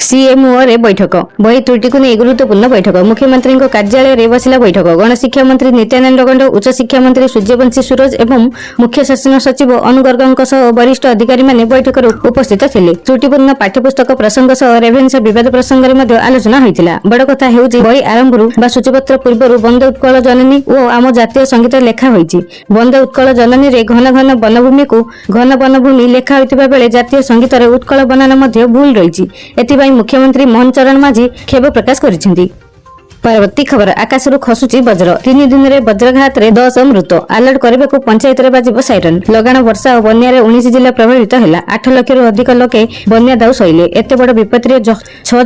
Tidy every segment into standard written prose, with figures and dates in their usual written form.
CMO रे बैठक बही त्रुटि को नहीं गुरुत्वपूर्ण बैठक मुख्यमंत्री कार्यालय रे बसिला बैठक गणशिक्षा मंत्री नित्यानंद गंड उच्च शिक्षा मंत्री सूर्यवंशी सूरज एवं मुख्य शासन सचिव अनुगर्गों सह वरिष्ठ अधिकारी माने बैठक उपस्थित थिले। त्रुटिपूर्ण पाठ्यपुस्तक प्रसंग सह रेभेन्सा विवाद प्रसंग रे मध्ये आलोचना होइतिला। बड़ कथा हेउछि बही आरंभरू बा सूचीपत्र पूर्वरु वंदे उत्कल जननी और आम जातीय संगीत लेखा होइछि। वंदे उत्कल जननी रे घन घन वनभूमि को घन वनभूमि लेखा होइतिबा बेले जातीय संगीत रे उत्कल बनाना मध्ये भूल रहिछि। एथिबाई मुख्यमंत्री मोहन चरण माझी खेद प्रकाश करिसेंती। परवर्ती खबर आकाशरू खसुची वज्र 3 दिन रे वज्रघात रे 10 मृत अलर्ट करबे को पंचायत रे बाजिबो साइरन लगाण वर्षा और बन्या रे 19 जिला प्रभावित हैला 8 लाख रु अधिक लोके बन्या दाउ सइले। एते बड़ विपत्ति रे 6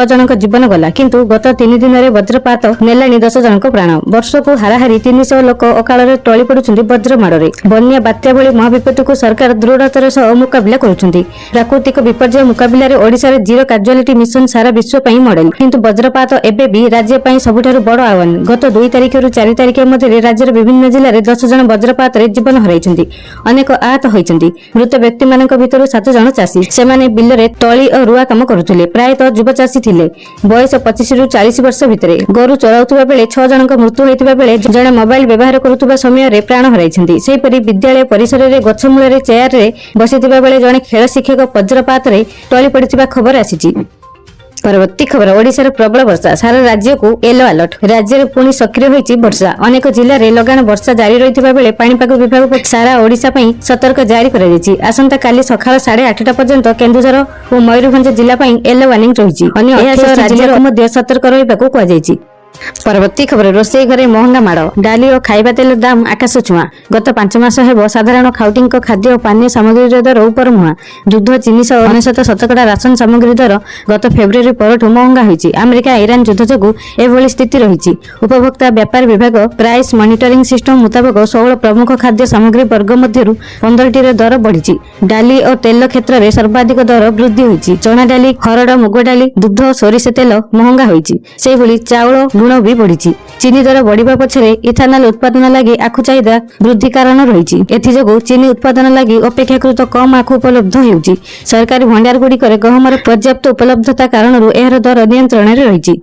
जनक जीवन गला किंतु गत 3 दिन रे वज्रपात नेलानी 10 जनक प्राण। वर्ष को हाराहारी 300 लोक अकाल रे टळी पडुचंदी वज्र माड रे। बन्या बात्या भली महाविपत्ति को सरकार दृढ़तार सह मुकाबिला करूचंदी। प्राकृतिक विपर्यय मुकाबिला रे ओडिसा रे जीरो कैजुअलिटी मिशन सारा विश्व पई मॉडल किंतु वज्रपात एबे भी राज्य पई सबुठारु बड़ आह्वान। गत 2 तारिख रु 4 तारिख मध्ये राज्यर विभिन्न जिल्ला रे 10 जन वज्रपात रे जीवन हराइछंती। अनेक आहत होइछंती। मृत व्यक्ति मानक भितरु 7 जन चासी सेमाने बिल रे तळी और रुआ काम करुथिले। प्रायतः युवा चासी थिले। बयस 25 रु 40 वर्ष भितरे गरु चराउथबा बेले 6 जनक मृत्यु होइतबा बेले जणे मोबाइल व्यवहार करुथबा समय रे प्राण हराइछंती। सेहि परि विद्यालय परिसर रे गछ मूल रे चेयर रे बसितबा बेले जणे खेल शिक्षक वज्रपात रे टळी पडितबा खबर आसीची। परवर्ती खबर ओडिशा रे प्रबल वर्षा सारा राज्य को येलो अलर्ट। राज्य रे पुणी सक्रिय होईची वर्षा अनेक जिल्ला रे लगाण वर्षा जारी रहितबा बेले पाणीपाग विभाग सारा ओडिशा पई सतर्क जारी करा जायछि। आसंता काली सकाळ 8:30 पर्यंत केन्दुझर और मयूरभंज जिल्ला पई येलो वार्निंग रहिछि। अन्य एहा राज्य को मध्ये सतर्क रहिबाकू कुआ जायछि। परवर्ती खबर रोसई घरे महंगा माड़ डाली और खाइबा तेल दाम आकाश छुआ। गत 5 मास हेबो साधारण खाउटी खाद्य और पानीय सामग्री दर ऊपर मुहा। दूध चीनी 99% राशन सामग्री दर गत फेब्रुआरी परठू महंगा होईची। अमेरिका ईरान युद्ध जोगु एभली स्थिति रहिची। उपभोक्ता व्यापार विभाग प्राइस मॉनिटरिंग सिस्टम मुताबिक 16 प्रमुख खाद्य सामग्री वर्ग मध्यरु 15टी रे दर बढ़िची। डाली और तेल क्षेत्र में सर्वाधिक दर वृद्धि होईची। चना डाली हरड़ मुग डाली दुध सोरिष तेल महंगा होईची। सेहि भली चाउल लुण भी बढ़ी। चीनी दर बढ़िबा पछरे इथानल उत्पादन लागि आखु चाहिदा वृद्धि कारण रहिछि। एथि जोगु चीनी उत्पादन लागि अपेक्षाकृत कम आखु उपलब्ध हेउछि। सरकारी भंडार गुडी करे गहमर पर्याप्त उपलब्धता कारणरु एहर दर नियंत्रण रे रहिछि।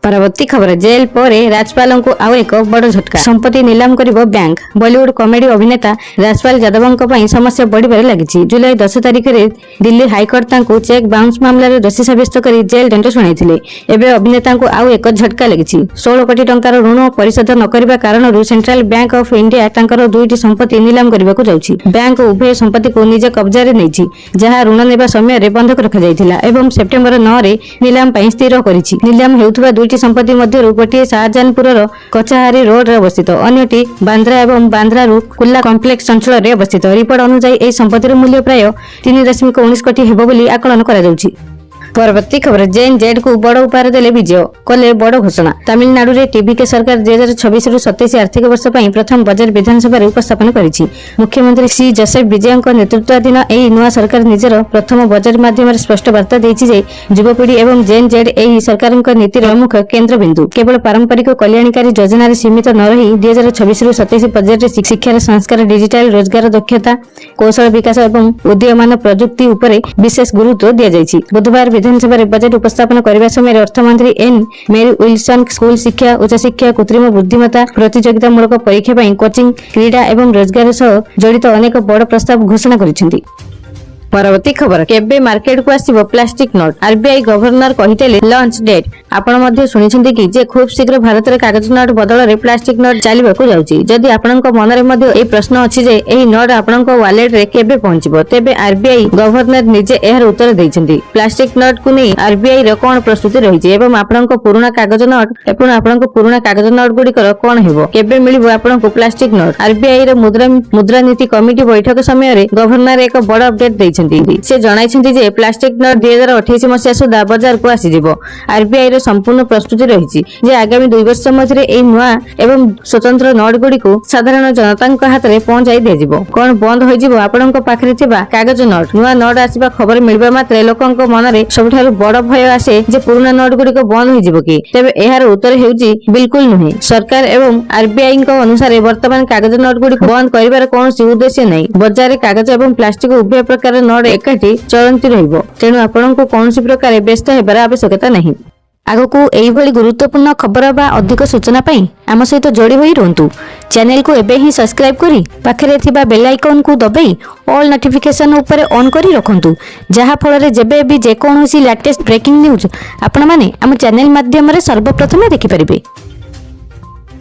परवर्ती खबर जेल परे राजपाल को आउ एक बड़ झटका संपत्ति नीलाम करिबो बैंक। बॉलीवुड कॉमेडी अभिनेता राजपाल यादवଙ୍କ ପାଇଁ समस्या बढ़िबारे लागिछि। जुलाई 10 तारिख रे दिल्ली हाईकोर्ट तांको चेक बाउंस मामला रे दोषी साब्यस्त करी जेल दंड सुनाइथिले। एबे अभिनेता को आउ एक झटका लागिछि। 16 कोटी टंकार ऋण परिशोध न करिबा कारणरु सेंट्रल बैंक ऑफ इंडिया तांकर दुईटी संपत्ति नीलाम करिबाकू जाउछि। बैंक उभय संपत्ति को निज कब्जा रे नैछि जहा ऋण नेबा समय रे बंधक रखा जाइथिला एवं सेप्टेम्बर 9 रे नीलाम पई स्थिर करिछि। नीलाम हेउथबा दुईटी संपत्ति मध्यरु गोटे शाहजहानपुर कचाहारी रोड रे अवस्थित अन्यटी बांद्रा एवं बांद्रारू कुल्ला कॉम्प्लेक्स अंचल रे अवस्थित। रिपोर्ट अनुसार एई संपत्तिर मूल्य प्राय 3.19 कोटी हेबो बोली आकलन करा जाउछि। परवर्ती खबर जेन जेड को बड़ उपहार देले विजय कले बड़ घोषणा। तमिलनाडु रे टीवी के सरकार 2026 रु 27 आर्थिक वर्ष पई प्रथम बजट विधानसभा रे उपस्थापन करिछि। मुख्यमंत्री श्री जोसेफ विजयଙ୍କ नेतृत्वाधीन एई नुआ सरकार निजर प्रथम बजट माध्यम रे स्पष्ट वार्ता दैछि जे युवपीढ़ी एवं जेन जेड एई सरकारଙ୍କ नीति प्रमुख केंद्र बिंदु। केवल पारंपरिक कल्याणकारी योजना रे सीमित न रही 2026 रु 27 बजट रे शिक्षा संस्कार डिजिटल रोजगार दक्षता कौशल विकास एवं उदीयमान प्रजुक्ति उपरे विशेष गुरुत्व दिया जायछि। बुधवार विधानसभा बजट उपस्थापन करने समय अर्थमंत्री एन मेरी विल्सन स्कूल शिक्षा उच्च शिक्षा कृत्रिम बुद्धिमत्ता प्रतियोगितामूलक परीक्षा कोचिंग क्रीड़ा एवं रोजगार सह जड़ित अनेक बड़ प्रस्ताव घोषणा करिसेंती। परवर्ती खबर केबे मार्केट को आसीबो प्लास्टिक नोट। आरबीआई गवर्नर कहितेले लॉन्च डेट। आपण मध्ये सुनिछन्ती कि जे खूब शीघ्र भारत रे कागज नोट बदल रे प्लास्टिक नोट चालिबाकू जाउची। जदि आपणक मन रे मध्ये ए प्रश्न अछि जे एही नोट आपणक वॉलेट रे केबे पहुंचबो तेबे आरबीआई गवर्नर निजे एहर उत्तर दैछन्ती। प्लास्टिक नोट को नै आरबीआई रो कोन प्रस्तुति रहिछि एवं आपणक पुराना कागज नोट गुडी कर कोन हेबो केबे मिलिबो आपणक प्लास्टिक नोट। आरबीआई रो मुद्रा नीति कमिटी बैठक समय रे गवर्नर एक बड़ अपडेट दैछन्ती। से जणाइछन्ती जे प्लास्टिक नोट 2028 मसिया सुधा बाजार को आसी जिवो। आरबीआई रो संपूर्ण प्रस्तुति रहिछि जे आगामी 2 वर्ष मध्ये एई नुआ एवं स्वतंत्र नोट गुडी को साधारण जनताक हाथ रे पहुंचाई दे जिवो। कोन बंद होई जिवो आपणक पाखरे थिबा कागज नोट। नुआ नोट आसीबा खबर मिलबा मात्रे लोकंक मन रे सबठारु बड़ भय आसे जे पुराना नोट गुडी को बंद होई जिवो कि तेबे एहार उत्तर हेउछि बिल्कुल नुहे। सरकार एवं आरबीआई को अनुसार वर्तमान कागज नोट गुडी को बंद करिवार कोनोसी उद्देश्य नै। बाजार रे कागज एवं प्लास्टिक उभय प्रकार ନୋଡ ଏକାଠି ଚଳନ୍ତି ରହିବ। ତେଣୁ ଆପଣଙ୍କୁ କୌଣସି ପ୍ରକାର ବ୍ୟସ୍ତ ହେବାର ଆବଶ୍ୟକତା ନାହିଁ। ଆଗକୁ ଏଇଭଳି ଗୁରୁତ୍ୱପୂର୍ଣ୍ଣ ଖବର ବା ଅଧିକ ସୂଚନା ପାଇଁ ଆମ ସହିତ ଯୋଡ଼ି ହୋଇ ରୁହନ୍ତୁ। ଚ୍ୟାନେଲକୁ ଏବେ ହିଁ ସବସ୍କ୍ରାଇବ୍ କରି ପାଖରେ ଥିବା ବେଲ୍ ଆଇକନକୁ ଦବାଇ ଅଲ୍ ନୋଟିଫିକେସନ ଉପରେ ଅନ୍ କରି ରଖନ୍ତୁ, ଯାହା ଫଳରେ ଯେବେ ବି ଯେକୌଣସି ଲାଟେଷ୍ଟ ବ୍ରେକିଂ ନ୍ୟୁଜ୍ ଆପଣମାନେ ଆମ ଚ୍ୟାନେଲ ମାଧ୍ୟମରେ ସର୍ବପ୍ରଥମେ ଦେଖିପାରିବେ।